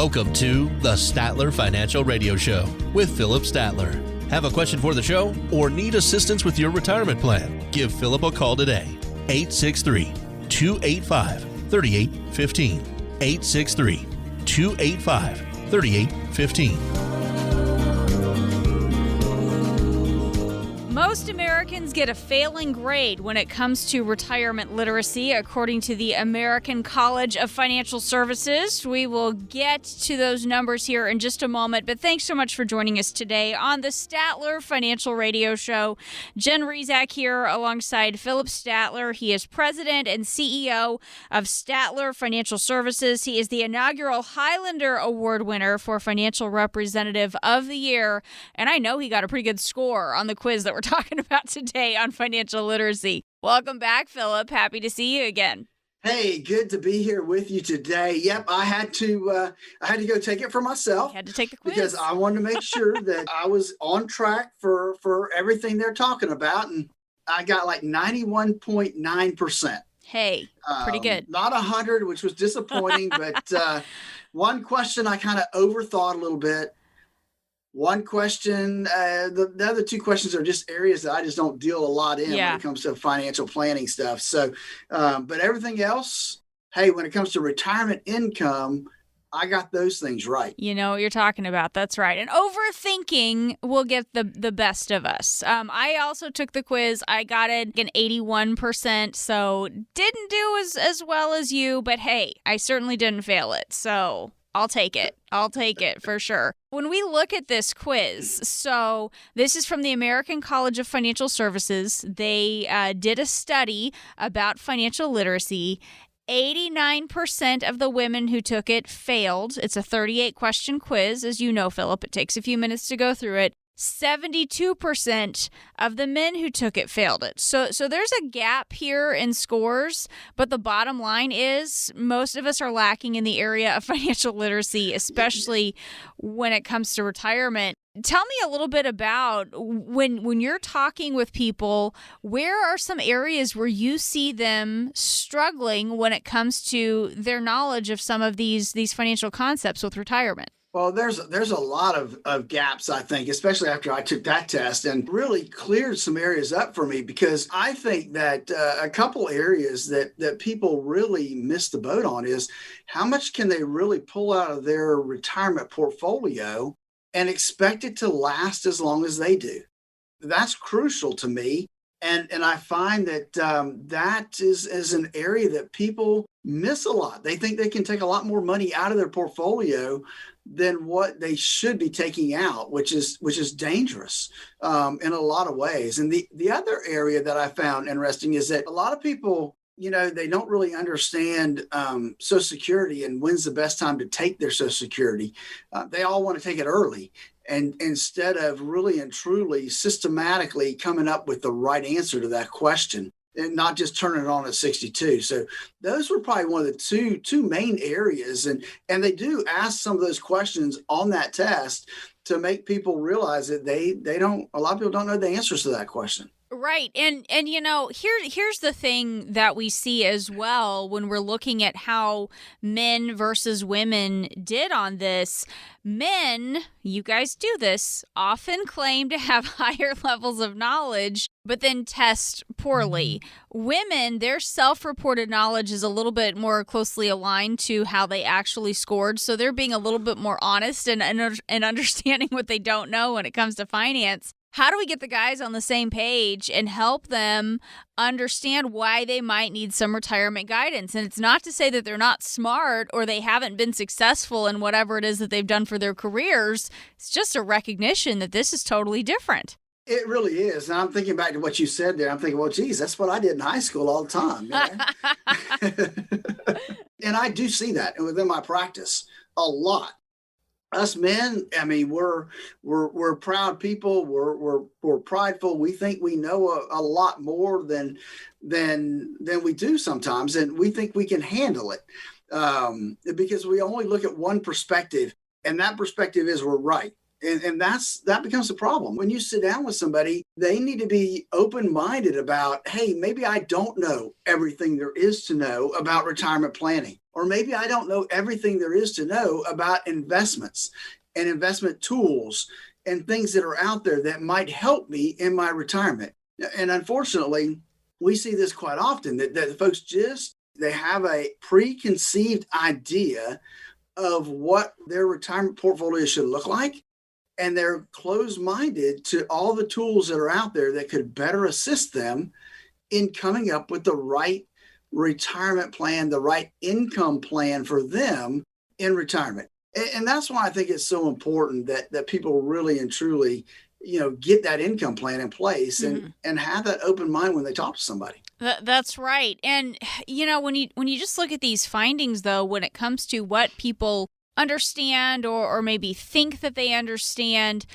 Welcome to the Statler Financial Radio Show with Philip Statler. Have a question for the show or need assistance with your retirement plan? Give Philip a call today. 863-285-3815. 863-285-3815. Most Americans get a failing grade when it comes to retirement literacy, according to the American College of Financial Services. We will get to those numbers here in just a moment, but thanks so much for joining us today on the Statler Financial Radio Show. Jen Rezac here alongside Philip Statler. He is president and CEO of Statler Financial Services. He is the inaugural Highlander Award winner for Financial Representative of the Year, and I know he got a pretty good score on the quiz that we're talking about today on financial literacy. Welcome back, Philip. Happy to see you again. Hey, good to be here with you today. Yep, I had to go take it for myself. You had to take the quiz because I wanted to make sure that I was on track for everything they're talking about, and I got like 91.9%. Hey, pretty good. Not 100, which was disappointing, but one question I kind of overthought a little bit. One question, the other two questions are just areas that I just don't deal a lot in when it comes to financial planning stuff. So, but everything else, hey, when it comes to retirement income, I got those things right. You know what you're talking about. That's right. And overthinking will get the best of us. I also took the quiz. I got it an 81%, so didn't do as well as you, but hey, I certainly didn't fail it. So I'll take it. I'll take it for sure. When we look at this quiz, so this is from the American College of Financial Services. They did a study about financial literacy. 89% of the women who took it failed. It's a 38-question quiz. As you know, Philip, it takes a few minutes to go through it. 72% of the men who took it failed it. So there's a gap here in scores, but the bottom line is most of us are lacking in the area of financial literacy, especially when it comes to retirement. Tell me a little bit about when you're talking with people, where are some areas where you see them struggling when it comes to their knowledge of some of these financial concepts with retirement? Well, there's a lot of gaps, I think, especially after I took that test, and really cleared some areas up for me, because I think that a couple areas that people really miss the boat on is how much can they really pull out of their retirement portfolio and expect it to last as long as they do. That's crucial to me. And I find that that is an area that people miss a lot. They think they can take a lot more money out of their portfolio than what they should be taking out, which is dangerous in a lot of ways. And the other area that I found interesting is that a lot of people, they don't really understand Social Security and when's the best time to take their Social Security. They all want to take it early. And instead of really and truly systematically coming up with the right answer to that question, and not just turning it on at 62. So those were probably one of the two main areas. And they do ask some of those questions on that test to make people realize that a lot of people don't know the answers to that question. Right. And here's the thing that we see as well when we're looking at how men versus women did on this. Men, you guys do this, often claim to have higher levels of knowledge, but then test poorly. Women, their self-reported knowledge is a little bit more closely aligned to how they actually scored. So they're being a little bit more honest and understanding what they don't know when it comes to finance. How do we get the guys on the same page and help them understand why they might need some retirement guidance? And it's not to say that they're not smart or they haven't been successful in whatever it is that they've done for their careers. It's just a recognition that this is totally different. It really is. And I'm thinking back to what you said there. I'm thinking, well, geez, that's what I did in high school all the time. And I do see that within my practice a lot. Us men, I mean, we're proud people. We're prideful. We think we know a lot more than we do sometimes, and we think we can handle it because we only look at one perspective, and that perspective is we're right. And that becomes a problem. When you sit down with somebody, they need to be open-minded about, hey, maybe I don't know everything there is to know about retirement planning, or maybe I don't know everything there is to know about investments and investment tools and things that are out there that might help me in my retirement. And unfortunately, we see this quite often, that folks they have a preconceived idea of what their retirement portfolio should look like. And they're closed-minded to all the tools that are out there that could better assist them in coming up with the right retirement plan, the right income plan for them in retirement. And that's why I think it's so important that people really and truly, get that income plan in place and have that open mind when they talk to somebody. That's right. And, when you just look at these findings, though, when it comes to what people understand or maybe think that they understand,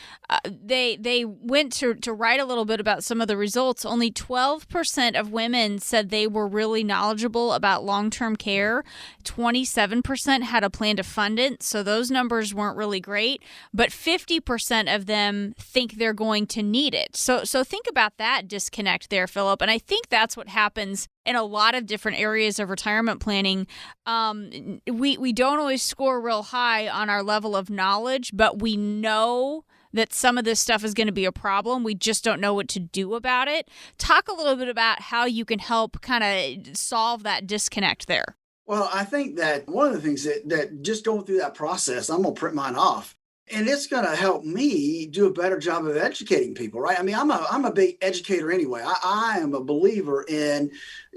they went to write a little bit about some of the results. Only 12% of women said they were really knowledgeable about long-term care. 27% had a plan to fund it, so those numbers weren't really great. But 50% of them think they're going to need it. So think about that disconnect there, Philip. And I think that's what happens in a lot of different areas of retirement planning. We don't always score real high on our level of knowledge, but we know that some of this stuff is going to be a problem. We just don't know what to do about it. Talk a little bit about how you can help kind of solve that disconnect there. Well, I think that one of the things that just going through that process, I'm going to print mine off. And it's going to help me do a better job of educating people, right? I mean, I'm a big educator anyway. I am a believer in,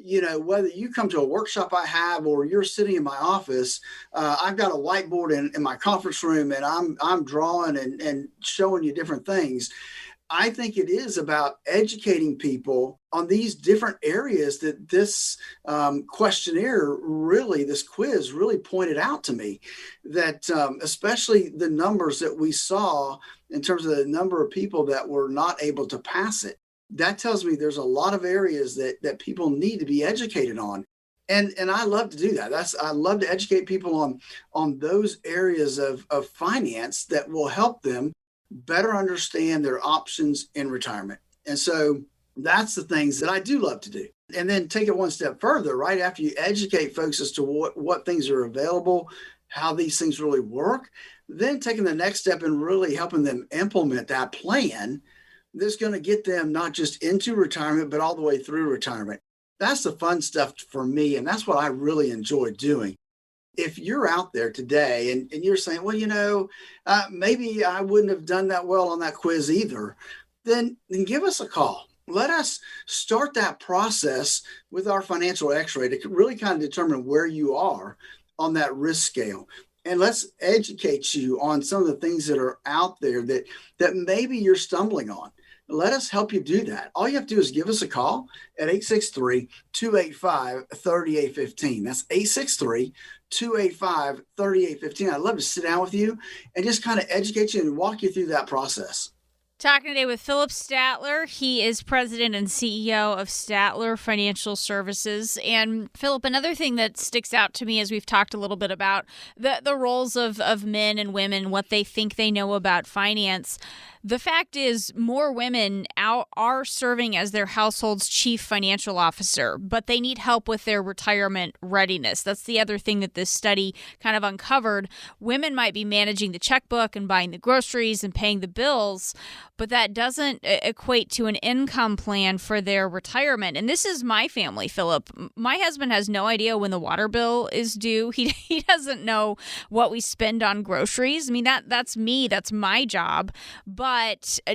whether you come to a workshop I have or you're sitting in my office, I've got a whiteboard in my conference room and I'm drawing and showing you different things. I think it is about educating people on these different areas that this this quiz really pointed out to me, that especially the numbers that we saw in terms of the number of people that were not able to pass it. That tells me there's a lot of areas that people need to be educated on. And I love to do that. I love to educate people on those areas of finance that will help them better understand their options in retirement. And so that's the things that I do love to do. And then take it one step further, right after you educate folks as to what things are available, how these things really work, then taking the next step and really helping them implement that plan that's going to get them not just into retirement, but all the way through retirement. That's the fun stuff for me. And that's what I really enjoy doing. If you're out there today and you're saying, well, maybe I wouldn't have done that well on that quiz either, then give us a call. Let us start that process with our financial x-ray to really kind of determine where you are on that risk scale. And let's educate you on some of the things that are out there that maybe you're stumbling on. Let us help you do that. All you have to do is give us a call at 863-285-3815. That's 863-285-3815. I'd love to sit down with you and just kind of educate you and walk you through that process. Talking today with Philip Statler. He is president and CEO of Statler Financial Services. And Philip, another thing that sticks out to me as we've talked a little bit about the roles of men and women, what they think they know about finance. The fact is, more women are serving as their household's chief financial officer, but they need help with their retirement readiness. That's the other thing that this study kind of uncovered. Women might be managing the checkbook and buying the groceries and paying the bills, but that doesn't equate to an income plan for their retirement. And this is my family, Philip. My husband has no idea when the water bill is due. He doesn't know what we spend on groceries. I mean, that's me. That's my job. But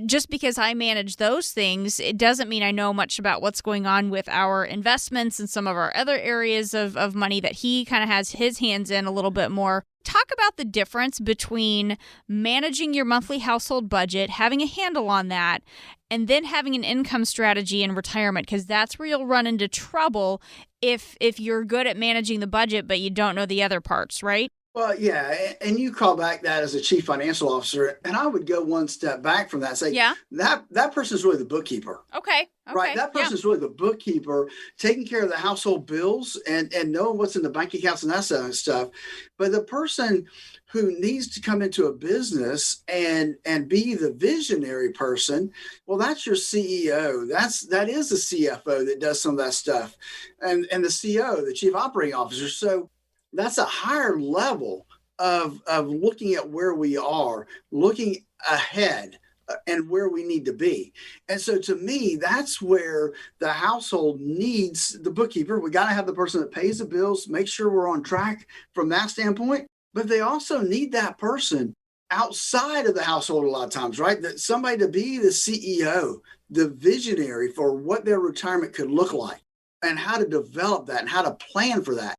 just because I manage those things, it doesn't mean I know much about what's going on with our investments and some of our other areas of money that he kind of has his hands in a little bit more. Talk about the difference between managing your monthly household budget, having a handle on that, and then having an income strategy in retirement, because that's where you'll run into trouble if you're good at managing the budget, but you don't know the other parts, right? Well, yeah, and you call back that as a chief financial officer, and I would go one step back from that and say, Yeah. that person is really the bookkeeper. Okay. Right. That Yeah. person is really the bookkeeper, taking care of the household bills and knowing what's in the bank accounts and that sort of stuff. But the person who needs to come into a business and be the visionary person, well, that's your CEO. That is the CFO that does some of that stuff, and the CEO, the chief operating officer. So that's a higher level of looking at where we are, looking ahead and where we need to be. And so to me, that's where the household needs the bookkeeper. We got to have the person that pays the bills, make sure we're on track from that standpoint. But they also need that person outside of the household a lot of times, right? That somebody to be the CEO, the visionary for what their retirement could look like and how to develop that and how to plan for that.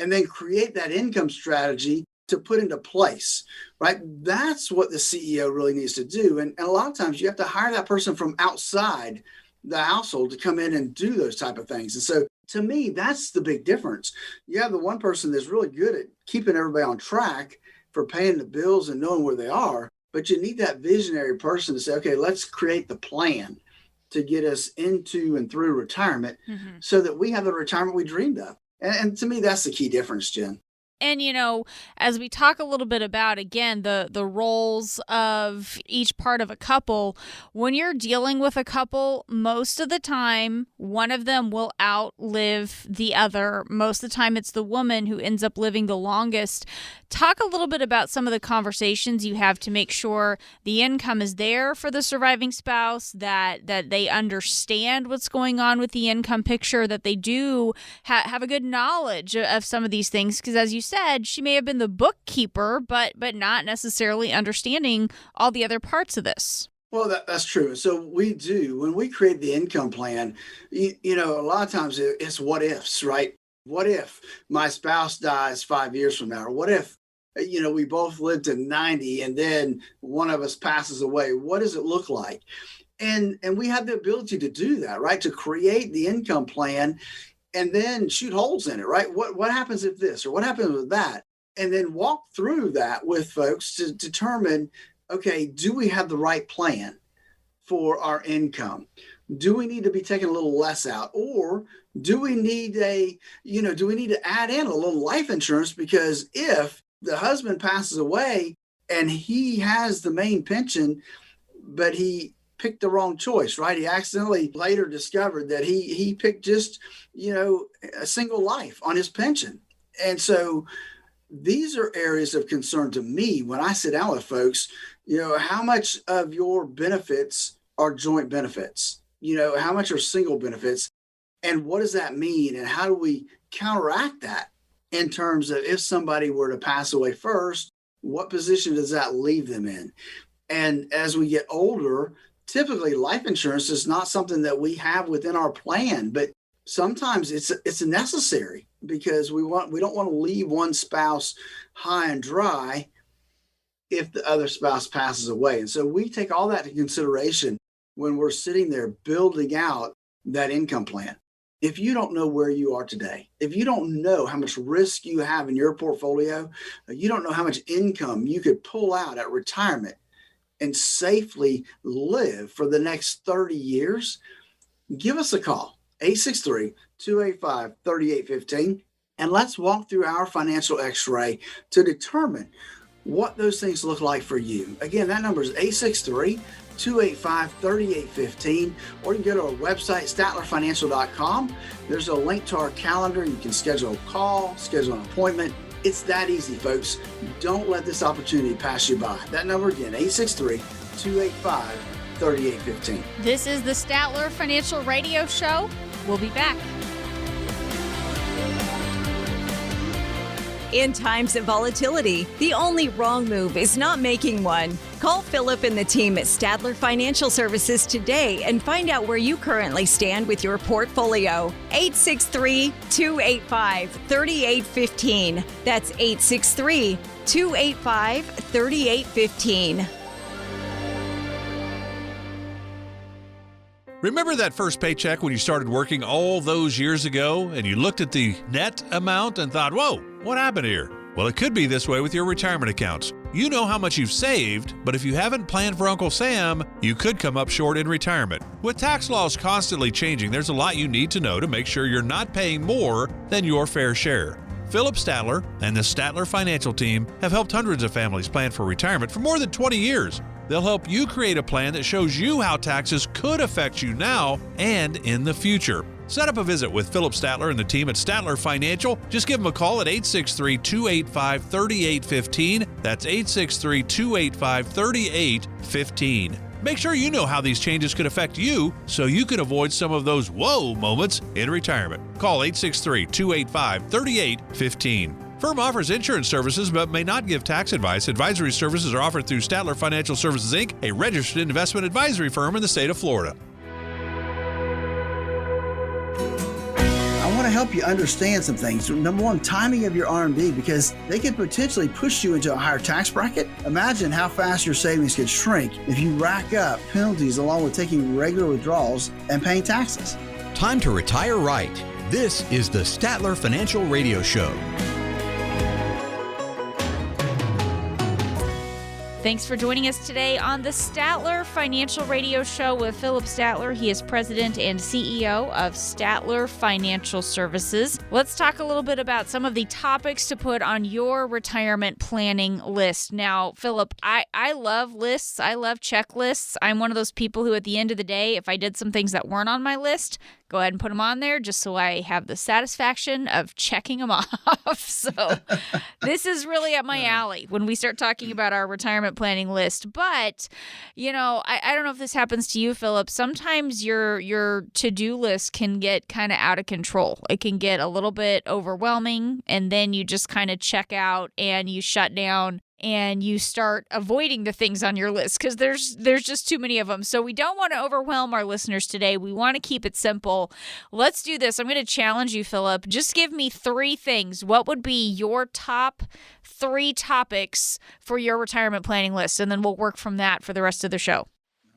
And then create that income strategy to put into place, right? That's what the CEO really needs to do. And a lot of times you have to hire that person from outside the household to come in and do those type of things. And so to me, that's the big difference. You have the one person that's really good at keeping everybody on track for paying the bills and knowing where they are, but you need that visionary person to say, okay, let's create the plan to get us into and through retirement so that we have the retirement we dreamed of. And to me, that's the key difference, Jen. And, as we talk a little bit about, again, the roles of each part of a couple, when you're dealing with a couple, most of the time, one of them will outlive the other. Most of the time, it's the woman who ends up living the longest. Talk a little bit about some of the conversations you have to make sure the income is there for the surviving spouse, that they understand what's going on with the income picture, that they do have a good knowledge of some of these things. Because as you said, she may have been the bookkeeper, but not necessarily understanding all the other parts of this. Well, that's true. So we do, when we create the income plan, a lot of times it's what ifs, right? What if my spouse dies 5 years from now? Or what if, we both live to 90 and then one of us passes away? What does it look like? And we have the ability to do that, right? To create the income plan and then shoot holes in it, right? What happens if this, or what happens with that? And then walk through that with folks to determine, okay, do we have the right plan for our income? Do we need to be taking a little less out? Or do we need to add in a little life insurance? Because if the husband passes away and he has the main pension, but he picked the wrong choice, right? He accidentally later discovered that he picked just, a single life on his pension. And so these are areas of concern to me when I sit down with folks. How much of your benefits are joint benefits? How much are single benefits? And what does that mean? And how do we counteract that in terms of if somebody were to pass away first, what position does that leave them in? And as we get older, typically life insurance is not something that we have within our plan, but sometimes it's necessary because we don't want to leave one spouse high and dry if the other spouse passes away. And so we take all that into consideration when we're sitting there building out that income plan. If you don't know where you are today, if you don't know how much risk you have in your portfolio, you don't know how much income you could pull out at retirement and safely live for the next 30 years, give us a call, 863-285-3815, and let's walk through our financial x-ray to determine what those things look like for you. Again, that number is 863-285-3815, or you can go to our website, statlerfinancial.com. There's a link to our calendar. You can schedule a call, schedule an appointment. It's that easy, folks. Don't let this opportunity pass you by. That number again, 863-285-3815. This is the Statler Financial Radio Show. We'll be back. In times of volatility, the only wrong move is not making one. Call Philip and the team at Statler Financial Services today and find out where you currently stand with your portfolio. 863-285-3815. That's 863-285-3815. Remember that first paycheck when you started working all those years ago and you looked at the net amount and thought, whoa, what happened here? Well, it could be this way with your retirement accounts. You know how much you've saved, but if you haven't planned for Uncle Sam, you could come up short in retirement. With tax laws constantly changing, there's a lot you need to know to make sure you're not paying more than your fair share. Philip Statler and the Statler Financial Team have helped hundreds of families plan for retirement for more than 20 years. They'll help you create a plan that shows you how taxes could affect you now and in the future. Set up a visit with Philip Statler and the team at Statler Financial. Just give them a call at 863-285-3815. That's 863-285-3815. Make sure you know how these changes could affect you so you can avoid some of those whoa moments in retirement. Call 863-285-3815. Firm offers insurance services but may not give tax advice. Advisory services are offered through Statler Financial Services, Inc., a registered investment advisory firm in the state of Florida. I want to help you understand some things. Number one, timing of your R&D, because they could potentially push you into a higher tax bracket. Imagine how fast your savings could shrink if you rack up penalties along with taking regular withdrawals and paying taxes. Time to retire right. This is the Statler Financial Radio Show. Thanks for joining us today on the Statler Financial Radio Show with Philip Statler. He is president and CEO of Statler Financial Services. Let's talk a little bit about some of the topics to put on your retirement planning list. Now, Philip, I love lists. I love checklists. I'm one of those people who at the end of the day, if I did some things that weren't on my list, go ahead and put them on there just so I have the satisfaction of checking them off. So this is really up my alley when we start talking about our retirement planning list. But, you know, I don't know if this happens to you, Philip. Sometimes your to-do list can get kind of out of control. It can get a little bit overwhelming, and then you just kind of check out and you shut down and you start avoiding the things on your list because there's just too many of them. So we don't want to overwhelm our listeners today. We want to keep it simple. Let's do this. I'm going to challenge you, Philip. Just give me 3 things. What would be your top 3 topics for your retirement planning list? And then we'll work from that for the rest of the show.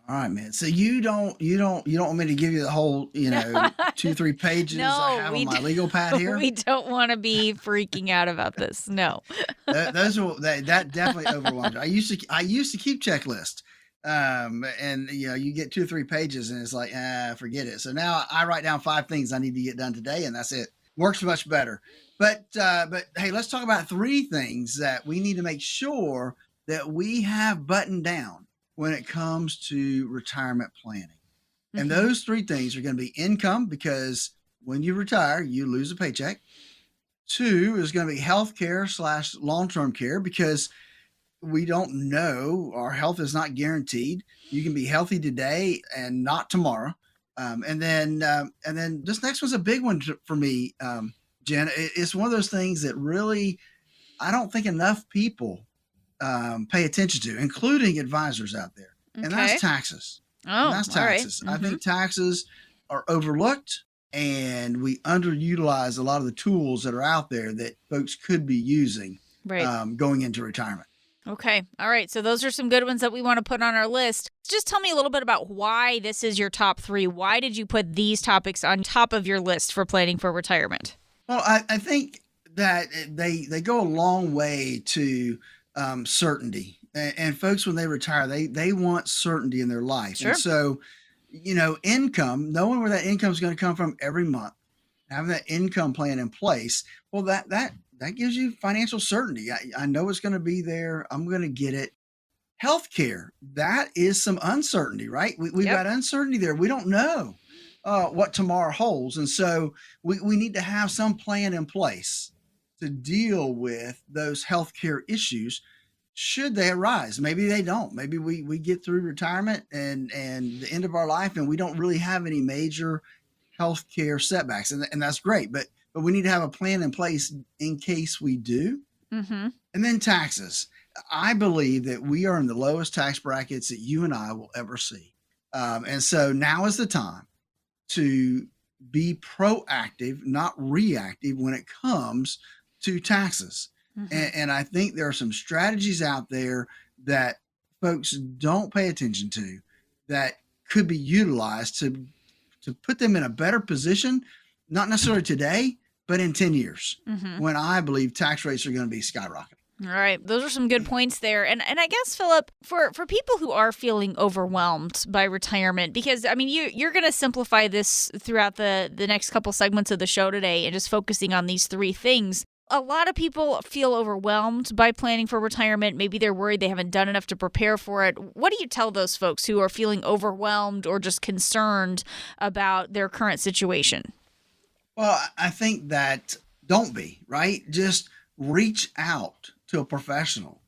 All right, man. So you don't want me to give you the whole, 2-3 pages I have on my legal pad here? We don't want to be freaking out about this. No. that definitely overwhelmed. I used to keep checklists. And you get 2 or 3 pages and it's like, forget it. So now I write down 5 things I need to get done today and that's it. Works much better. But hey, let's talk about 3 things that we need to make sure that we have buttoned down when it comes to retirement planning. Mm-hmm. And those 3 things are going to be income, because when you retire, you lose a paycheck. 2 is going to be healthcare / long-term care, because we don't know, our health is not guaranteed. You can be healthy today and not tomorrow. And then this next one's a big one for me, Jen. It's one of those things that really, I don't think enough people pay attention to, including advisors out there. Okay. And that's taxes. That's taxes. All right. Mm-hmm. I think taxes are overlooked, and we underutilize a lot of the tools that are out there that folks could be using going into retirement. Okay. All right. So those are some good ones that we want to put on our list. Just tell me a little bit about why this is your top 3. Why did you put these topics on top of your list for planning for retirement? Well, I think that they go a long way to certainty, and folks, when they retire, they want certainty in their life. Sure. And so, income, knowing where that income is going to come from every month, having that income plan in place, well, that gives you financial certainty. I know it's going to be there. I'm going to get it. Healthcare, that is some uncertainty, right? We've got uncertainty there. We don't know what tomorrow holds. And so we need to have some plan in place to deal with those healthcare issues should they arise. Maybe they don't. Maybe we get through retirement and the end of our life and we don't really have any major healthcare setbacks. And that's great. But we need to have a plan in place in case we do. Mm-hmm. And then taxes. I believe that we are in the lowest tax brackets that you and I will ever see. And so now is the time to be proactive, not reactive when it comes to taxes. Mm-hmm. And I think there are some strategies out there that folks don't pay attention to that could be utilized to put them in a better position, not necessarily today, but in 10 years, Mm-hmm. when I believe tax rates are going to be skyrocketing. All right. Those are some good points there. And I guess, Philip, for people who are feeling overwhelmed by retirement, because, I mean, you're going to simplify this throughout the next couple segments of the show today and just focusing on these three things. A lot of people feel overwhelmed by planning for retirement. Maybe they're worried they haven't done enough to prepare for it. What do you tell those folks who are feeling overwhelmed or just concerned about their current situation? Well, I think that don't be, right? Just reach out to a professional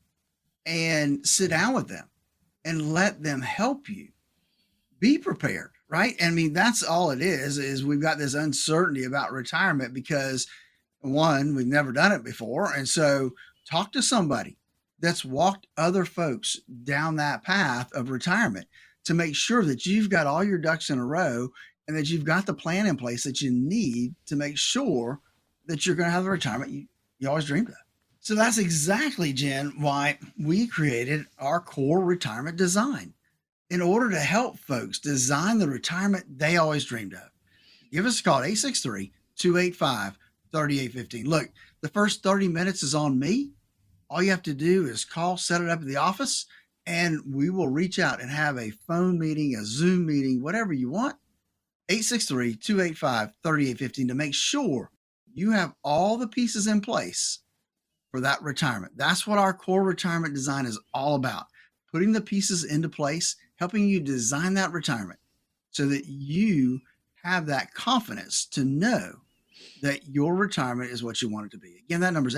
and sit down with them and let them help you be prepared, right? I mean, that's all it is we've got this uncertainty about retirement because, one, we've never done it before. And so talk to somebody that's walked other folks down that path of retirement to make sure that you've got all your ducks in a row and that you've got the plan in place that you need to make sure that you're going to have the retirement you always dreamed of. So that's exactly, Jen, why we created our core retirement design in order to help folks design the retirement they always dreamed of. Give us a call at 863-285-3815. Look, the first 30 minutes is on me. All you have to do is call, set it up at the office, and we will reach out and have a phone meeting, a Zoom meeting, whatever you want. 863-285-3815 to make sure you have all the pieces in place for that retirement. That's what our core retirement design is all about. Putting the pieces into place, helping you design that retirement so that you have that confidence to know that your retirement is what you want it to be. Again, that number is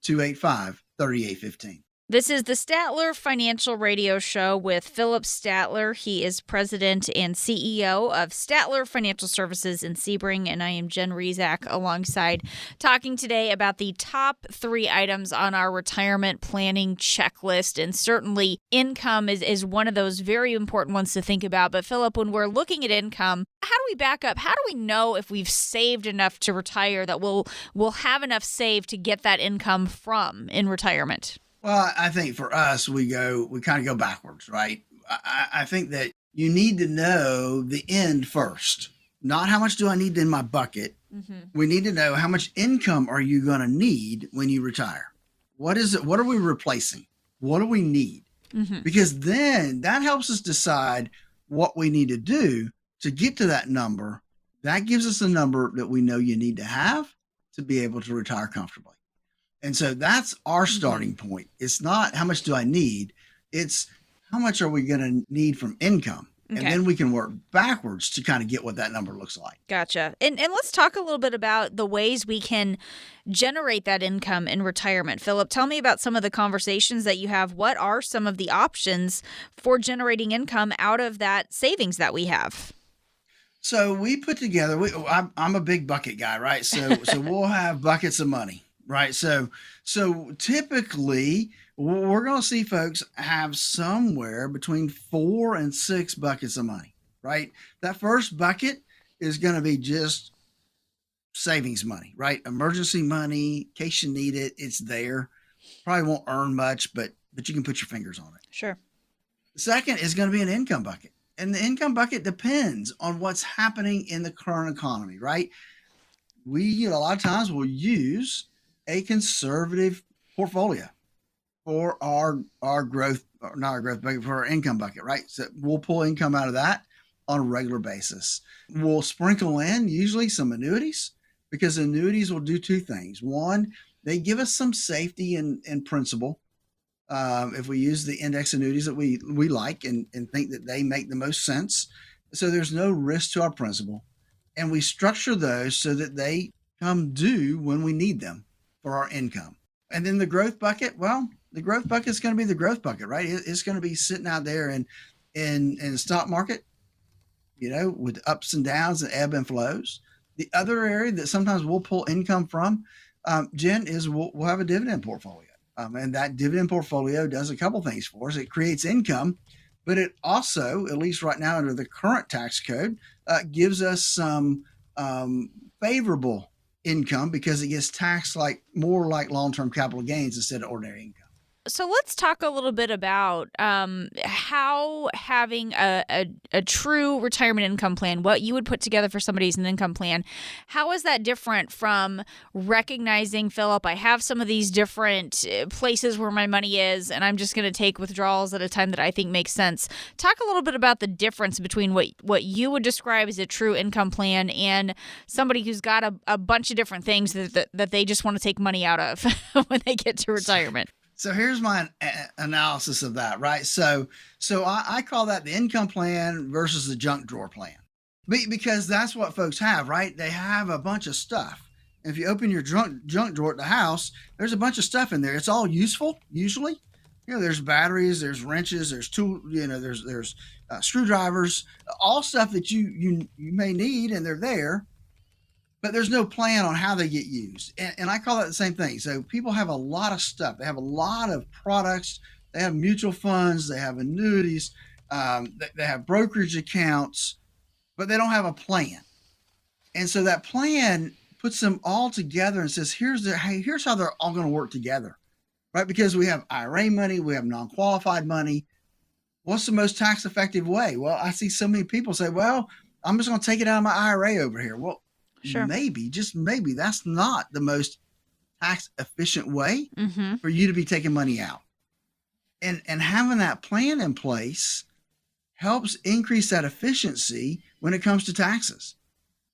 863-285-3815. This is the Statler Financial Radio Show with Philip Statler. He is president and CEO of Statler Financial Services in Sebring, and I am Jen Rezac alongside, talking today about the top 3 items on our retirement planning checklist. And certainly income is one of those very important ones to think about. But Philip, when we're looking at income, how do we back up? How do we know if we've saved enough to retire that we'll have enough saved to get that income from in retirement? Well, I think for us, we kind of go backwards, right? I think that you need to know the end first, not how much do I need in my bucket. Mm-hmm. We need to know how much income are you going to need when you retire? What is it? What are we replacing? What do we need? Mm-hmm. Because then that helps us decide what we need to do to get to that number. That gives us a number that we know you need to have to be able to retire comfortably. And so that's our starting point. It's not how much do I need, it's how much are we going to need from income? Okay. And then we can work backwards to kind of get what that number looks like. Gotcha. And let's talk a little bit about the ways we can generate that income in retirement. Philip, tell me about some of the conversations that you have. What are some of the options for generating income out of that savings that we have? So we put together, I'm a big bucket guy, right? So we'll have buckets of money. Right. So typically we're going to see folks have somewhere between 4 and 6 buckets of money, right? That first bucket is going to be just savings money, right? Emergency money, in case you need it, it's there. Probably won't earn much, but you can put your fingers on it. Sure. The second is going to be an income bucket. And the income bucket depends on what's happening in the current economy, right? We, a lot of times, will use a conservative portfolio for our growth, not our growth bucket, for our income bucket, right? So we'll pull income out of that on a regular basis. We'll sprinkle in usually some annuities, because annuities will do 2 things. One, they give us some safety and principal. If we use the index annuities that we like and think that they make the most sense. So there's no risk to our principal. And we structure those so that they come due when we need them for our income. And then the growth bucket, well, the growth bucket is going to be the growth bucket, right? It's going to be sitting out there in the stock market, with ups and downs and ebb and flows. The other area that sometimes we'll pull income from, Jen, is we'll have a dividend portfolio. And that dividend portfolio does a couple things for us. It creates income, but it also, at least right now under the current tax code, gives us some favorable income because it gets taxed more like long-term capital gains instead of ordinary income. So let's talk a little bit about how having a true retirement income plan, what you would put together for somebody's an income plan, how is that different from recognizing, Philip, I have some of these different places where my money is, and I'm just going to take withdrawals at a time that I think makes sense. Talk a little bit about the difference between what you would describe as a true income plan and somebody who's got a bunch of different things that they just want to take money out of when they get to retirement. So here's my analysis of that, right? So I call that the income plan versus the junk drawer plan, because that's what folks have, right? They have a bunch of stuff. And if you open your junk drawer at the house, there's a bunch of stuff in there. It's all useful, usually. There's batteries, there's wrenches, there's there's screwdrivers, all stuff that you may need, and they're there. But there's no plan on how they get used. And I call that the same thing. So people have a lot of stuff. They have a lot of products. They have mutual funds. They have annuities. They have brokerage accounts, but they don't have a plan. And so that plan puts them all together and says, here's how they're all going to work together, right? Because we have IRA money. We have non-qualified money. What's the most tax effective way? Well, I see so many people say, well, I'm just going to take it out of my IRA over here. Well, sure. Maybe, just maybe, that's not the most tax efficient way for you to be taking money out. And having that plan in place helps increase that efficiency when it comes to taxes.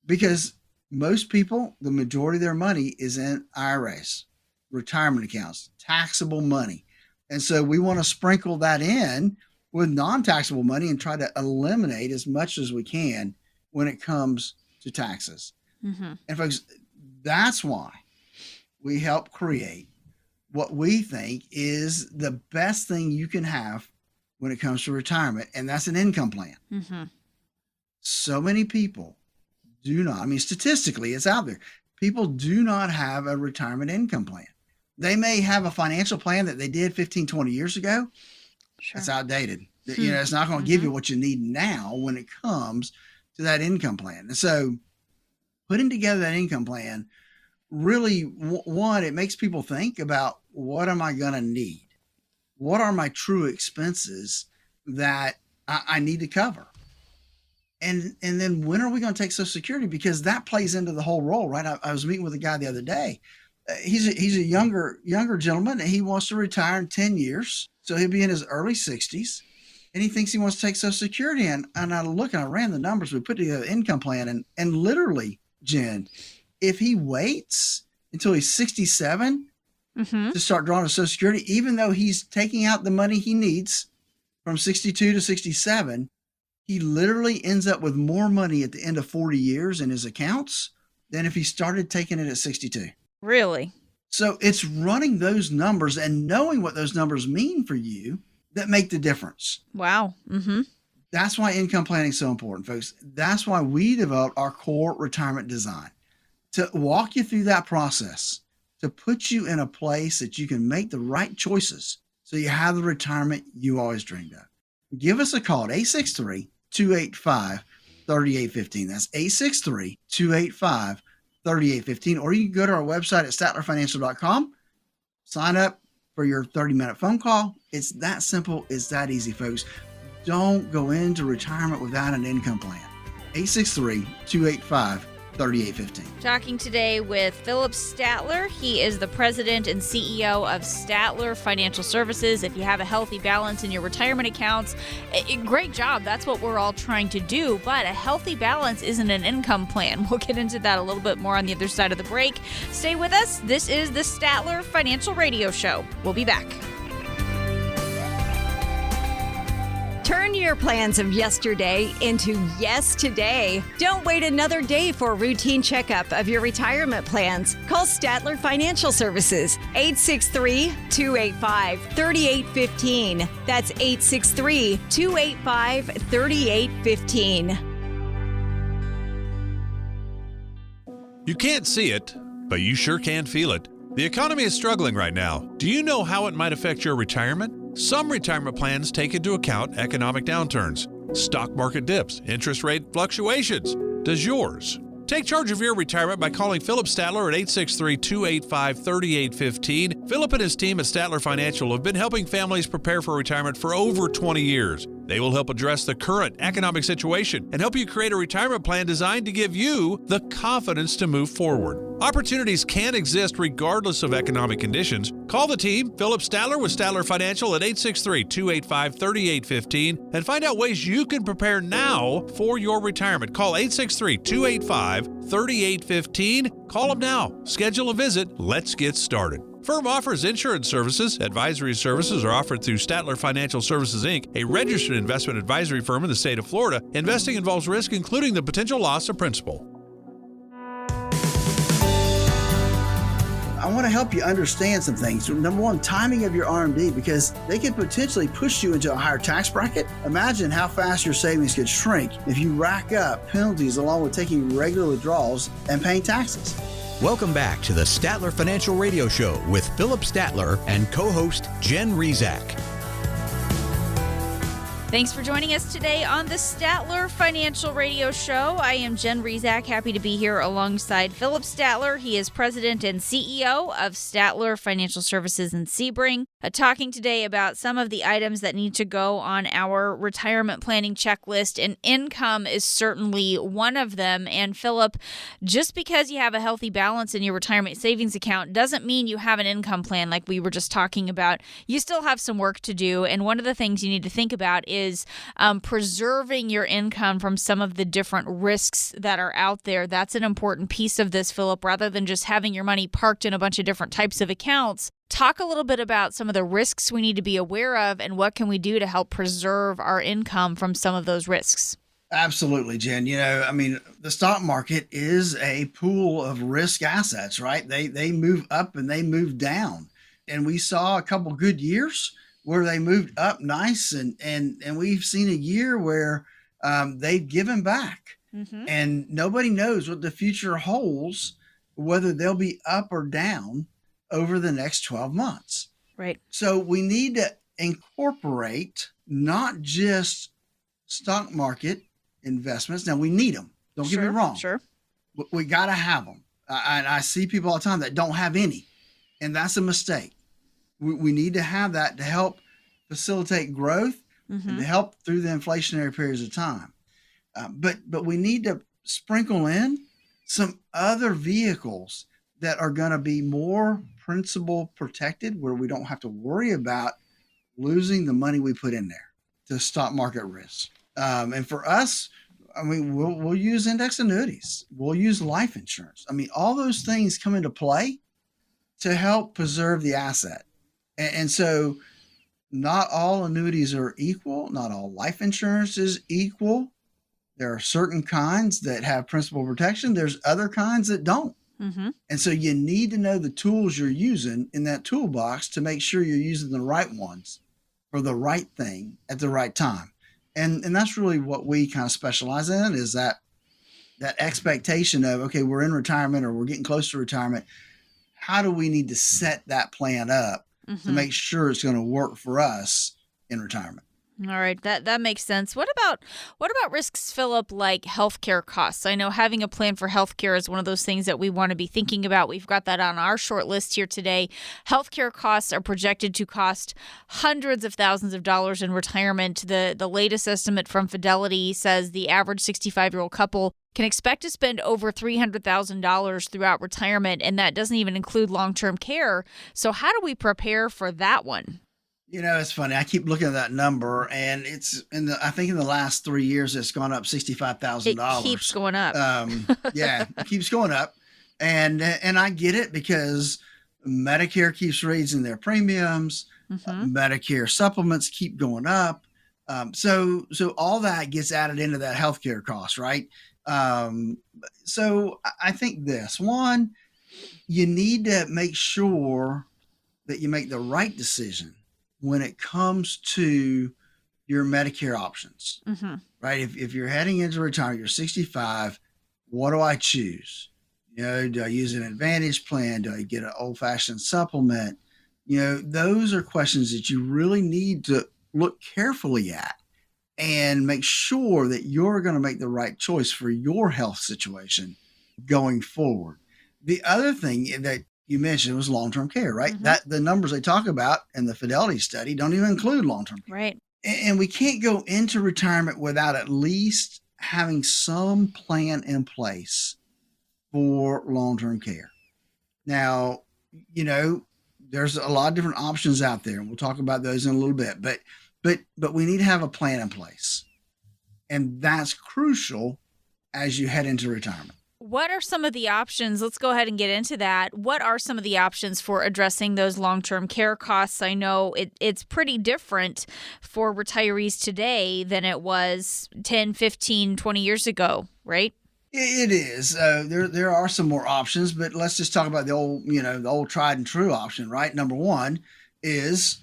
Because most people, the majority of their money is in IRAs, retirement accounts, taxable money. And so we want to sprinkle that in with non-taxable money and try to eliminate as much as we can when it comes to taxes. And folks, that's why we help create what we think is the best thing you can have when it comes to retirement, and that's an income plan. So many people do not, statistically, it's out there. People do not have a retirement income plan. They may have a financial plan that they did 15, 20 years ago. Sure. That's outdated. It's not going to give you what you need now when it comes to that income plan. And so putting together that income plan, really, one, it makes people think about, what am I going to need? What are my true expenses that I need to cover? And then when are we going to take Social Security? Because that plays into the whole role, right? I was meeting with a guy the other day. He's a younger gentleman, and he wants to retire in 10 years. So he'll be in his early 60s. And he thinks he wants to take Social Security. And I look and I ran the numbers. We put together an income plan, and literally, Jen, if he waits until he's 67 to start drawing Social Security, even though he's taking out the money he needs from 62 to 67, he literally ends up with more money at the end of 40 years in his accounts than if he started taking it at 62. Really? So it's running those numbers and knowing what those numbers mean for you that make the difference. Wow. That's why income planning is so important, folks. That's why we developed our core retirement design, to walk you through that process, to put you in a place that you can make the right choices so you have the retirement you always dreamed of. Give us a call at 863-285-3815. That's 863-285-3815. Or you can go to our website at statlerfinancial.com, sign up for your 30-minute phone call. It's that simple. It's that easy, folks. Don't go into retirement without an income plan. 863-285-3815. Talking today with Philip Statler. He is the president and CEO of Statler Financial Services. If you have a healthy balance in your retirement accounts, great job. That's what we're all trying to do. But a healthy balance isn't an income plan. We'll get into that a little bit more on the other side of the break. Stay with us. This is the Statler Financial Radio Show. We'll be back. Turn your plans of yesterday into yes today. Don't wait another day for a routine checkup of your retirement plans. Call Statler Financial Services, 863-285-3815. That's 863-285-3815. You can't see it, but you sure can feel it. The economy is struggling right now. Do you know how it might affect your retirement? Some retirement plans take into account economic downturns, stock market dips, interest rate fluctuations. Does yours? Take charge of your retirement by calling Philip Statler at 863-285-3815. Philip and his team at Statler Financial have been helping families prepare for retirement for over 20 years. They will help address the current economic situation and help you create a retirement plan designed to give you the confidence to move forward. Opportunities can exist regardless of economic conditions. Call the team, Philip Statler with Statler Financial at 863-285-3815 and find out ways you can prepare now for your retirement. Call 863-285-3815. Call them now. Schedule a visit. Let's get started. Firm offers insurance services. Advisory services are offered through Statler Financial Services, Inc., a registered investment advisory firm in the state of Florida. Investing involves risk, including the potential loss of principal. I want to help you understand some things. Number one, timing of your RMD, because they could potentially push you into a higher tax bracket. Imagine how fast your savings could shrink if you rack up penalties along with taking regular withdrawals and paying taxes. Welcome back to the Statler Financial Radio Show with Philip Statler and co-host Jen Rezac. Thanks for joining us today on the Statler Financial Radio Show. I am Jen Rezac, happy to be here alongside Philip Statler. He is president and CEO of Statler Financial Services in Sebring, talking today about some of the items that need to go on our retirement planning checklist, and income is certainly one of them. And Philip, just because you have a healthy balance in your retirement savings account doesn't mean you have an income plan like we were just talking about. You still have some work to do, and one of the things you need to think about is preserving your income from some of the different risks that are out there. That's an important piece of this, Philip, rather than just having your money parked in a bunch of different types of accounts. Talk a little bit about some of the risks we need to be aware of and what can we do to help preserve our income from some of those risks. Absolutely, Jen. The stock market is a pool of risk assets, right? They move up and they move down. And we saw a couple good years where they moved up nice, and we've seen a year where they've given back. Mm-hmm. And nobody knows what the future holds, whether they'll be up or down over the next 12 months. Right. So we need to incorporate not just stock market investments. Now, we need them. Don't get me wrong. Sure. We got to have them. And I see people all the time that don't have any, and that's a mistake. We need to have that to help facilitate growth and to help through the inflationary periods of time. But we need to sprinkle in some other vehicles that are going to be more principal protected, where we don't have to worry about losing the money we put in there to stock market risk. And for us, we'll use index annuities. We'll use life insurance. All those things come into play to help preserve the asset. And so not all annuities are equal. Not all life insurance is equal. There are certain kinds that have principal protection. There's other kinds that don't. Mm-hmm. And so you need to know the tools you're using in that toolbox to make sure you're using the right ones for the right thing at the right time. And that's really what we kind of specialize in, is that expectation of, okay, we're in retirement or we're getting close to retirement. How do we need to set that plan up to make sure it's going to work for us in retirement? All right, that makes sense. What about risks, Philip, like healthcare costs? I know having a plan for healthcare is one of those things that we want to be thinking about. We've got that on our short list here today. Healthcare costs are projected to cost hundreds of thousands of dollars in retirement. The latest estimate from Fidelity says the average 65-year-old couple can expect to spend over $300,000 throughout retirement, and that doesn't even include long-term care. So how do we prepare for that one? It's funny. I keep looking at that number, and I think in the last 3 years, it's gone up $65,000. It keeps going up. It keeps going up. And I get it, because Medicare keeps raising their premiums. Medicare supplements keep going up. So all that gets added into that healthcare cost, right? So I think one, you need to make sure that you make the right decision when it comes to your Medicare options, right? If you're heading into retirement, you're 65, what do I choose? Do I use an Advantage plan? Do I get an old-fashioned supplement? Those are questions that you really need to look carefully at and make sure that you're going to make the right choice for your health situation going forward. The other thing that you mentioned was long-term care, right? Mm-hmm. That the numbers they talk about in the Fidelity study don't even include long-term care. Right. And we can't go into retirement without at least having some plan in place for long-term care. Now, there's a lot of different options out there, and we'll talk about those in a little bit, but we need to have a plan in place. And that's crucial as you head into retirement. What are some of the options? Let's go ahead and get into that. What are some of the options for addressing those long-term care costs? I know it's pretty different for retirees today than it was 10, 15, 20 years ago, right? It is. There are some more options, but let's just talk about the old tried and true option, right? Number one is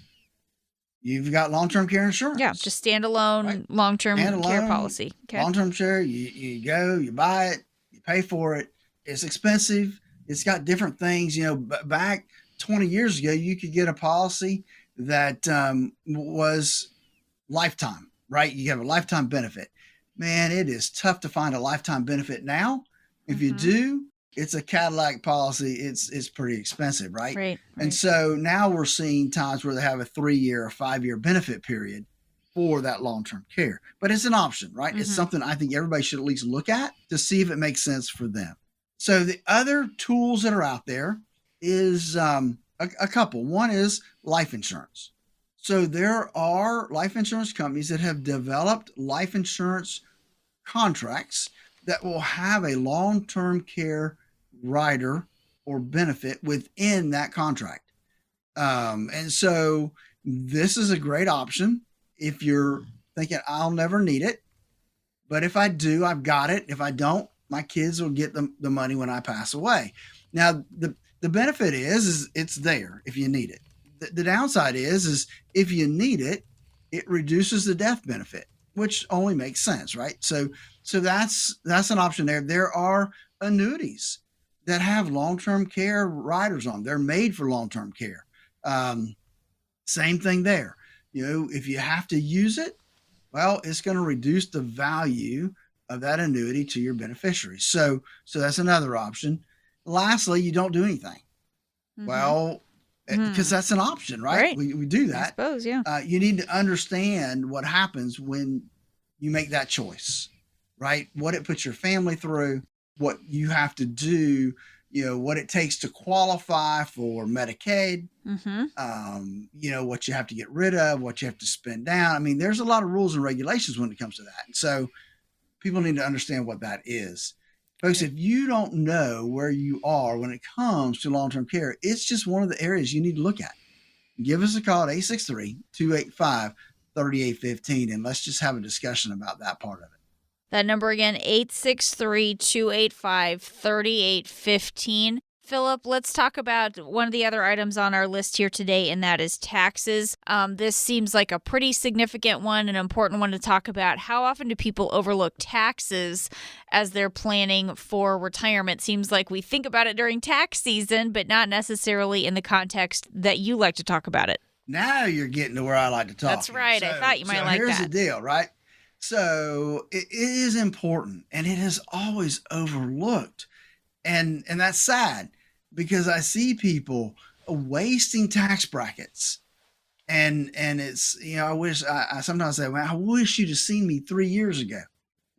you've got long-term care insurance. Yeah, just standalone right? Long-term care policy. Okay. Long-term care, you go, you buy it, you pay for it. It's expensive. It's got different things. Back 20 years ago, you could get a policy that was lifetime, right? You have a lifetime benefit. Man, it is tough to find a lifetime benefit now. If you do, it's a Cadillac policy. It's pretty expensive, right? Right. And so now we're seeing times where they have a 3-year or 5-year benefit period for that long-term care. But it's an option, right? It's something I think everybody should at least look at to see if it makes sense for them. So the other tools that are out there is a couple. One is life insurance. So there are life insurance companies that have developed life insurance contracts that will have a long-term care rider or benefit within that contract. And so this is a great option if you're thinking, I'll never need it, but if I do, I've got it. If I don't, my kids will get the money when I pass away. Now, the benefit is it's there if you need it. The downside is if you need it, it reduces the death benefit, which only makes sense, right? So that's an option there. There are annuities that have long-term care riders on. They're made for long-term care. Same thing there. If you have to use it, well, it's going to reduce the value of that annuity to your beneficiaries. So that's another option. Lastly, you don't do anything. Well, because that's an option, right? We do that. I suppose, yeah. You need to understand what happens when you make that choice, right? What it puts your family through, what you have to do, what it takes to qualify for Medicaid, what you have to get rid of, what you have to spend down. I mean, there's a lot of rules and regulations when it comes to that. And so people need to understand what that is. Folks, if you don't know where you are when it comes to long-term care, it's just one of the areas you need to look at. Give us a call at 863-285-3815, and let's just have a discussion about that part of it. That number again, 863-285-3815. Philip, let's talk about one of the other items on our list here today, and that is taxes. This seems like a pretty significant one, an important one to talk about. How often do people overlook taxes as they're planning for retirement? Seems like we think about it during tax season, but not necessarily in the context that you like to talk about it. Now you're getting to where I like to talk. That's right. I thought you might like that. Here's the deal, right? So it is important, and it is always overlooked. And that's sad, because I see people wasting tax brackets, and it's, I wish I sometimes say, well, I wish you'd have seen me 3 years ago.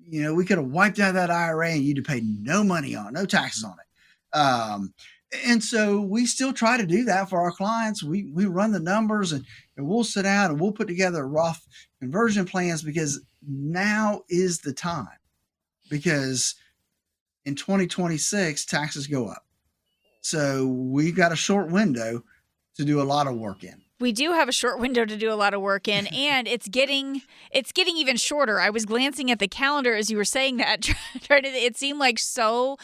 We could have wiped out that IRA and you'd have paid no money on it, no taxes on it. And so we still try to do that for our clients. We run the numbers and we'll sit down and we'll put together rough conversion plans, because now is the time, because in 2026, taxes go up. So we've got a short window to do a lot of work in. We do have a short window to do a lot of work in, and it's getting even shorter. I was glancing at the calendar as you were saying that. It seemed like Philip,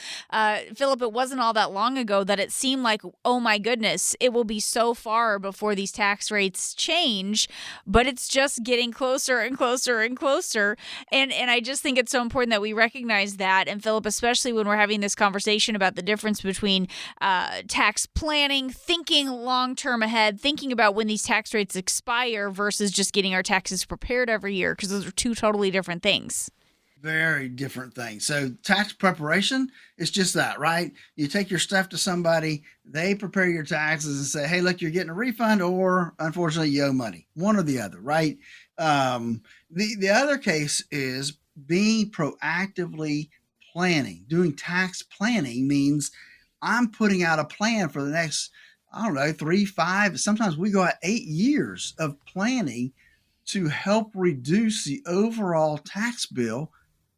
it wasn't all that long ago that it seemed like, oh my goodness, it will be so far before these tax rates change, but it's just getting closer and closer and closer. And I just think it's so important that we recognize that. And Philip, especially when we're having this conversation about the difference between tax planning, thinking long-term ahead, thinking about when these tax rates expire versus just getting our taxes prepared every year, because those are two totally different things. very different thing. So tax preparation is just that, right? You take your stuff to somebody, they prepare your taxes and say, hey, look, you're getting a refund, or unfortunately you owe money, one or the other, right? The other case is being proactively planning. Doing tax planning means I'm putting out a plan for the next, 3, 5, sometimes we go out 8 years of planning to help reduce the overall tax bill,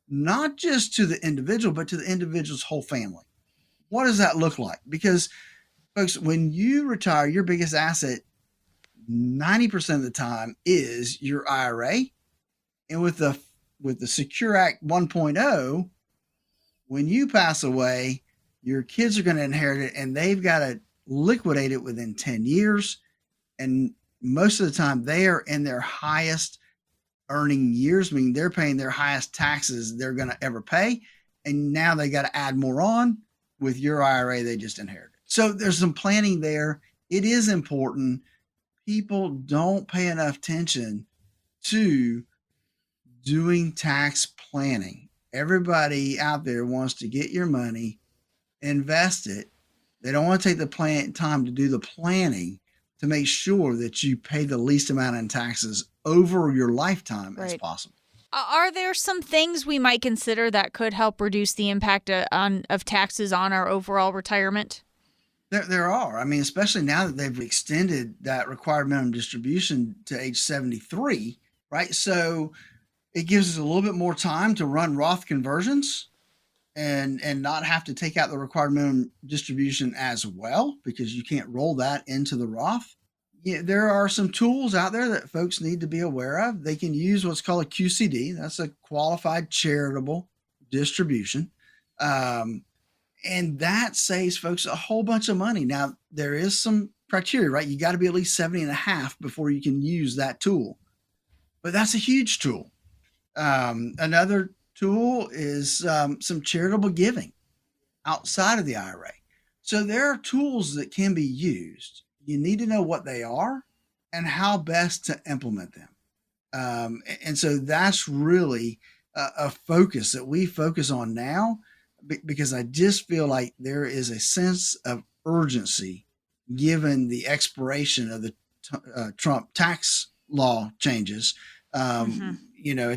not just to the individual, but to the individual's whole family. What does that look like? Because, folks, when you retire, your biggest asset 90% of the time is your IRA. And with the Secure Act 1.0, when you pass away, your kids are going to inherit it, and they've got to liquidate it within 10 years. And most of the time, they are in their highest earning years, meaning they're paying their highest taxes they're going to ever pay. And now they got to add more on with your IRA they just inherited. So there's some planning there. It is important. People don't pay enough attention to doing tax planning. Everybody out there wants to get your money, invest it. They don't want to take the time to do the planning to make sure that you pay the least amount in taxes over your lifetime as possible. Are there some things we might consider that could help reduce the impact of taxes on our overall retirement? There are. I mean, especially now that they've extended that required minimum distribution to age 73, right? So it gives us a little bit more time to run Roth conversions and not have to take out the required minimum distribution as well, because you can't roll that into the Roth. Yeah, there are some tools out there that folks need to be aware of. They can use what's called a QCD. That's a qualified charitable distribution. And that saves folks a whole bunch of money. Now, there is some criteria, right? You got to be at least 70 and a half before you can use that tool. But that's a huge tool. Another tool is some charitable giving outside of the IRA. So there are tools that can be used. You need to know what they are and how best to implement them. And so that's really a focus that we focus on now, because I just feel like there is a sense of urgency given the expiration of the Trump tax law changes, at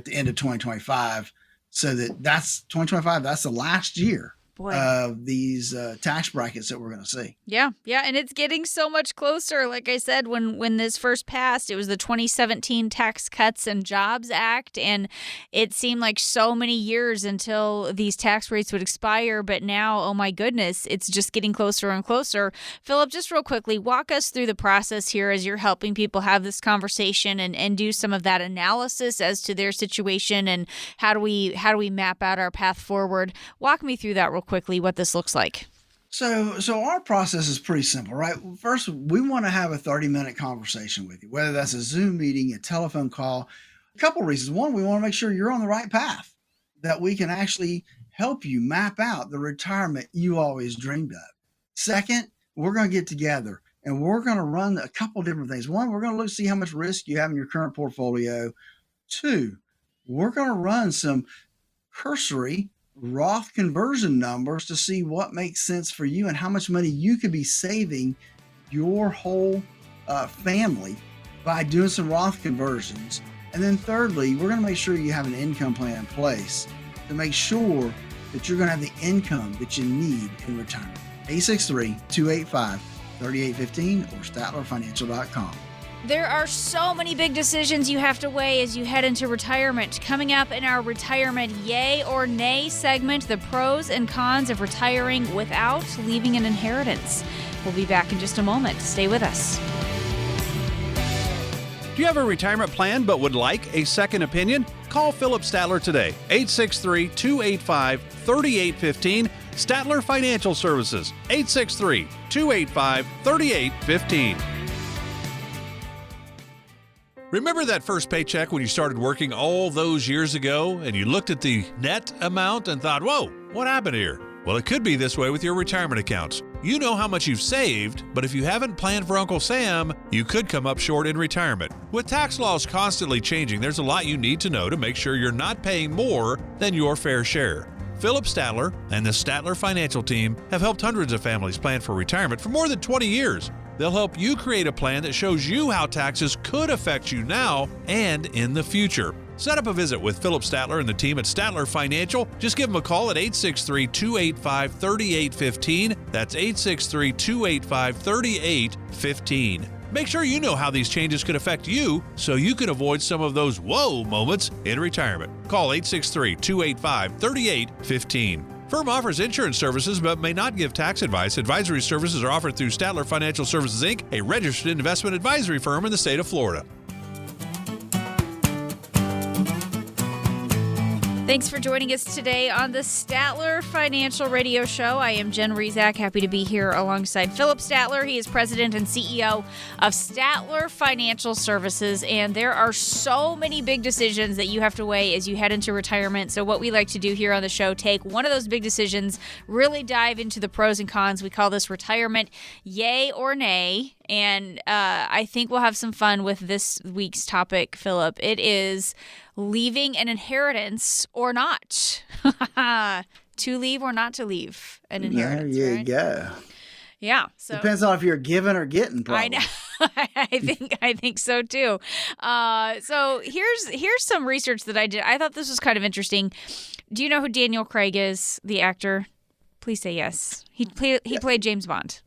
the end of 2025. So that's 2025. That's the last year of these tax brackets that we're going to see. Yeah. And it's getting so much closer. Like I said, when this first passed, it was the 2017 Tax Cuts and Jobs Act. And it seemed like so many years until these tax rates would expire. But now, oh my goodness, it's just getting closer and closer. Philip, just real quickly, walk us through the process here as you're helping people have this conversation and do some of that analysis as to their situation and how do we map out our path forward. Walk me through that real quickly, what this looks like. So our process is pretty simple, right? First, we want to have a 30-minute conversation with you, whether that's a Zoom meeting, a telephone call. A couple reasons. One, we want to make sure you're on the right path, that we can actually help you map out the retirement you always dreamed of. Second, we're going to get together and we're going to run a couple different things. One, we're going to look to see how much risk you have in your current portfolio. Two, we're going to run some cursory Roth conversion numbers to see what makes sense for you and how much money you could be saving your whole family by doing some Roth conversions. And then thirdly, we're going to make sure you have an income plan in place to make sure that you're going to have the income that you need in retirement. 863-285-3815 or statlerfinancial.com. There are so many big decisions you have to weigh as you head into retirement. Coming up in our Retirement Yay or Nay segment, the pros and cons of retiring without leaving an inheritance. We'll be back in just a moment. Stay with us. Do you have a retirement plan but would like a second opinion? Call Philip Statler today, 863-285-3815. Statler Financial Services, 863-285-3815. Remember that first paycheck when you started working all those years ago and you looked at the net amount and thought, whoa, what happened here? Well, it could be this way with your retirement accounts. You know how much you've saved, but if you haven't planned for Uncle Sam, you could come up short in retirement. With tax laws constantly changing, there's a lot you need to know to make sure you're not paying more than your fair share. Philip Statler and the Statler Financial team have helped hundreds of families plan for retirement for more than 20 years. They'll help you create a plan that shows you how taxes could affect you now and in the future. Set up a visit with Philip Statler and the team at Statler Financial. Just give them a call at 863-285-3815. That's 863-285-3815. Make sure you know how these changes could affect you so you can avoid some of those whoa moments in retirement. Call 863-285-3815. Firm offers insurance services but may not give tax advice. Advisory services are offered through Statler Financial Services, Inc., a registered investment advisory firm in the state of Florida. Thanks for joining us today on the Statler Financial Radio Show. I am Jen Rezac, happy to be here alongside Philip Statler. He is president and CEO of Statler Financial Services, and there are so many big decisions that you have to weigh as you head into retirement. So what we like to do here on the show, take one of those big decisions, really dive into the pros and cons. We call this retirement yay or nay. And I think we'll have some fun with this week's topic, Philip. It is leaving an inheritance or not. To leave or not to leave an inheritance. There you right? go. Yeah. So depends on if you're giving or getting. Probably. I know. I think so too. So here's some research that I did. I thought this was kind of interesting. Do you know who Daniel Craig is, the actor? Please say yes. He played James Bond.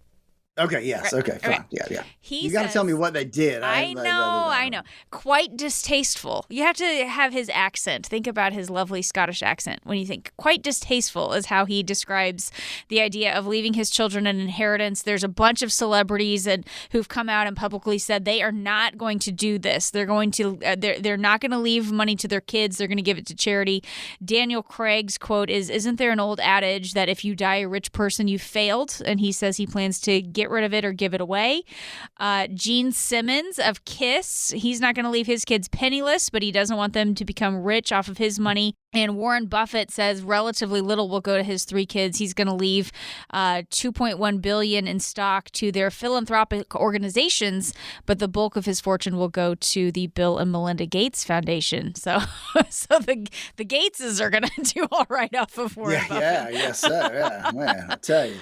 Okay, yes. Right. Okay, fine. Okay. Yeah. You got to tell me what they did. I know. Quite distasteful. You have to have his accent. Think about his lovely Scottish accent when you think. Quite distasteful is how he describes the idea of leaving his children an inheritance. There's a bunch of celebrities who've come out and publicly said they are not going to do this. They're going to. They're not going to leave money to their kids. They're going to give it to charity. Daniel Craig's quote is, "Isn't there an old adage that if you die a rich person, you failed?" And he says he plans to get rid of it or give it away. Gene Simmons of KISS, he's not going to leave his kids penniless, but he doesn't want them to become rich off of his money. And Warren Buffett says relatively little will go to his 3 kids. He's going to leave $2.1 billion in stock to their philanthropic organizations, but the bulk of his fortune will go to the Bill and Melinda Gates Foundation. So the Gateses are going to do all right off of Warren Buffett. Yeah, I guess so. Yeah, man, I tell you.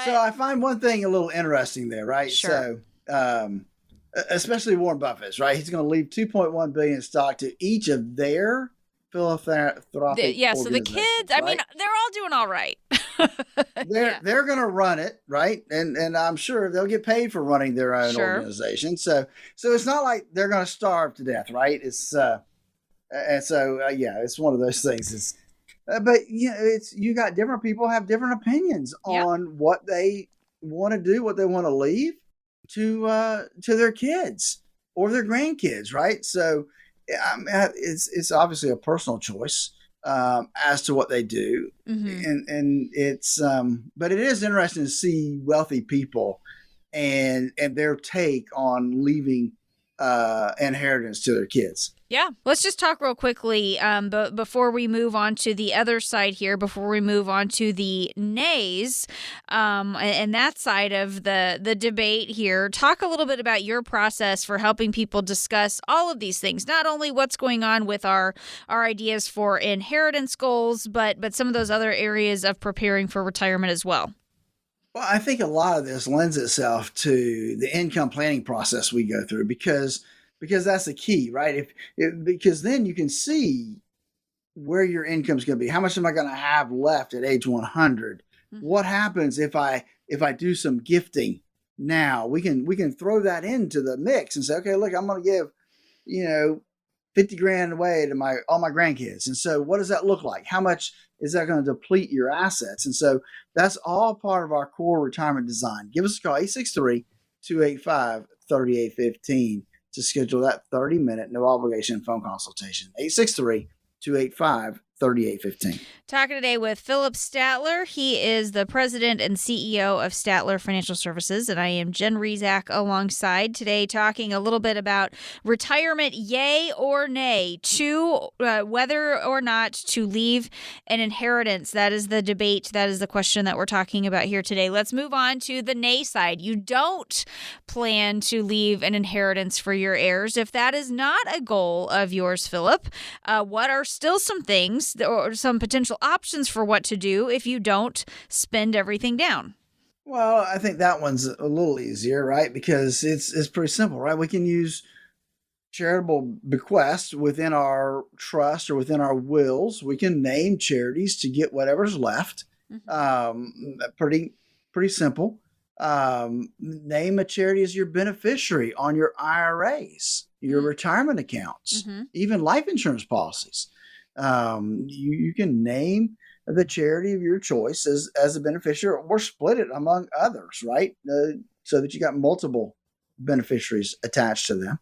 So I find one thing a little interesting there, right? Sure. So, especially Warren Buffett's, right? He's going to leave $2.1 billion in stock to each of their philanthropic so the kids, right? I mean, they're all doing all right. They're going to run it, right? And I'm sure they'll get paid for running their own organization. So it's not like they're going to starve to death, right? It's it's one of those things. But you got different people have different opinions on what they want to do, what they want to leave to their kids or their grandkids, right? So it's obviously a personal choice as to what they do, and it's but it is interesting to see wealthy people and their take on leaving inheritance to their kids. Yeah. Let's just talk real quickly but before we move on to the other side here, before we move on to the nays and that side of the debate here, talk a little bit about your process for helping people discuss all of these things, not only what's going on with our ideas for inheritance goals, but some of those other areas of preparing for retirement as well. Well, I think a lot of this lends itself to the income planning process we go through because that's the key, right? Because then you can see where your income is going to be. How much am I going to have left at age 100? Mm-hmm. What happens if I do some gifting now? We can throw that into the mix and say, okay, look, I'm going to give, $50,000 away to all my grandkids. And so what does that look like? How much is that going to deplete your assets? And so that's all part of our core retirement design. Give us a call, 863-285-3815 to schedule that 30-minute no obligation phone consultation. 863-285-3815. Talking today with Philip Statler. He is the president and CEO of Statler Financial Services, and I am Jen Rezac alongside today, talking a little bit about retirement, yay or nay, to whether or not to leave an inheritance. That is the debate. That is the question that we're talking about here today. Let's move on to the nay side. You don't plan to leave an inheritance for your heirs. If that is not a goal of yours, Philip, what are still some things us or some potential options for what to do if you don't spend everything down? Well, I think that one's a little easier, right? Because it's pretty simple, right? We can use charitable bequests within our trust or within our wills. We can name charities to get whatever's left. Pretty simple. Name a charity as your beneficiary on your IRAs, your retirement accounts, even life insurance policies. You can name the charity of your choice as a beneficiary, or split it among others, right? So that you got multiple beneficiaries attached to them.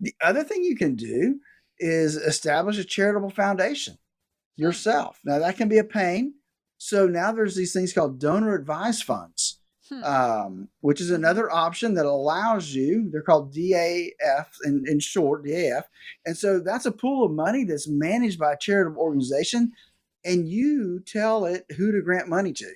The other thing you can do is establish a charitable foundation yourself. Now, that can be a pain. So now there's these things called donor advised funds, which is another option that allows you, they're called DAF, in short, DAF. And so that's a pool of money that's managed by a charitable organization, and you tell it who to grant money to.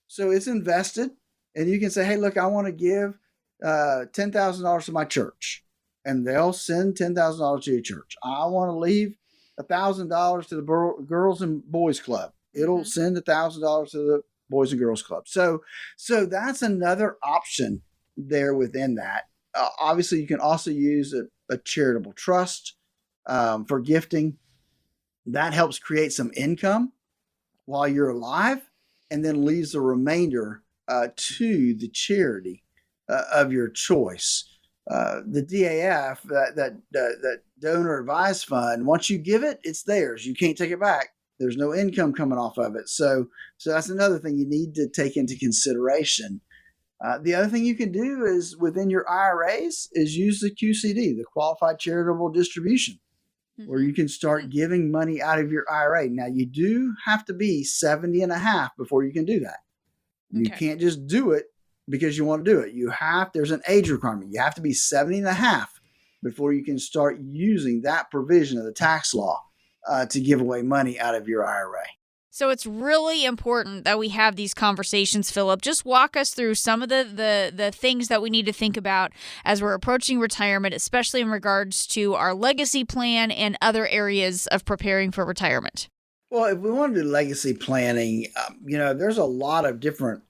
So it's invested, and you can say, hey, look, I want to give $10,000 to my church, and they'll send $10,000 to your church. I want to leave $1,000 to the Girls and Boys Club. It'll send $1,000 to the Boys and Girls Club. So that's another option there within that. Obviously, you can also use a charitable trust for gifting. That helps create some income while you're alive, and then leaves the remainder to the charity of your choice. The DAF, that donor advised fund, once you give it, it's theirs. You can't take it back. There's no income coming off of it. So that's another thing you need to take into consideration. The other thing you can do is within your IRAs is use the QCD, the Qualified Charitable Distribution, where you can start giving money out of your IRA. Now, you do have to be 70 and a half before you can do that. You can't just do it because you want to do it. There's an age requirement. You have to be 70 and a half before you can start using that provision of the tax law to give away money out of your IRA. So it's really important that we have these conversations, Philip. Just walk us through some of the things that we need to think about as we're approaching retirement, especially in regards to our legacy plan and other areas of preparing for retirement. Well, if we want to do legacy planning, there's a lot of different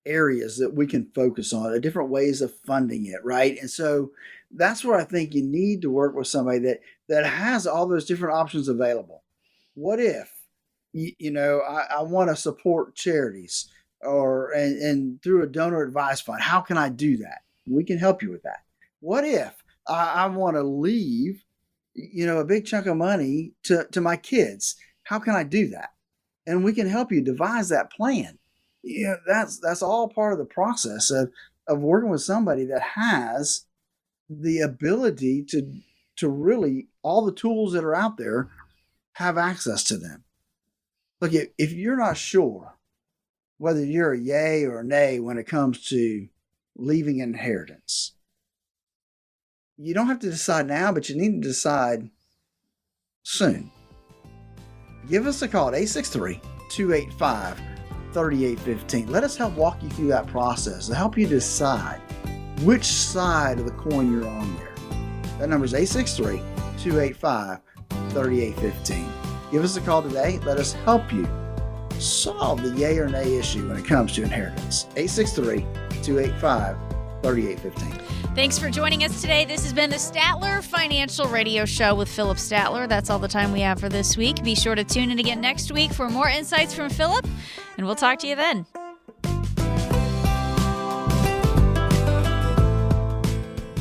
areas that we can focus on, different ways of funding it, right? And so that's where I think you need to work with somebody that has all those different options available. What if, I want to support charities and through a donor advised fund? How can I do that? We can help you with that. What if I want to leave, a big chunk of money to my kids? How can I do that? And we can help you devise that plan. That's all part of the process of working with somebody that has the ability to really, all the tools that are out there, have access to them. Look, if you're not sure whether you're a yay or a nay when it comes to leaving inheritance, you don't have to decide now, but you need to decide soon. Give us a call at 863-285-3815. Let us help walk you through that process to help you decide which side of the coin you're on there. That number is 863-285-3815. Give us a call today. Let us help you solve the yay or nay issue when it comes to inheritance. 863-285-3815. Thanks for joining us today. This has been the Statler Financial Radio Show with Philip Statler. That's all the time we have for this week. Be sure to tune in again next week for more insights from Philip, and we'll talk to you then.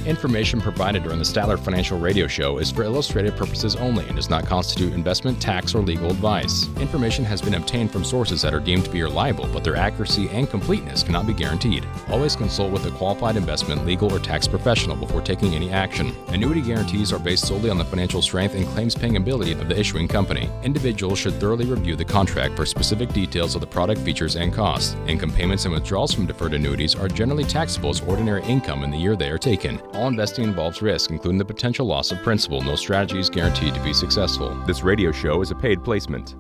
Information provided during the Statler Financial Radio Show is for illustrative purposes only and does not constitute investment, tax, or legal advice. Information has been obtained from sources that are deemed to be reliable, but their accuracy and completeness cannot be guaranteed. Always consult with a qualified investment, legal, or tax professional before taking any action. Annuity guarantees are based solely on the financial strength and claims-paying ability of the issuing company. Individuals should thoroughly review the contract for specific details of the product features and costs. Income payments and withdrawals from deferred annuities are generally taxable as ordinary income in the year they are taken. All investing involves risk, including the potential loss of principal. No strategy is guaranteed to be successful. This radio show is a paid placement.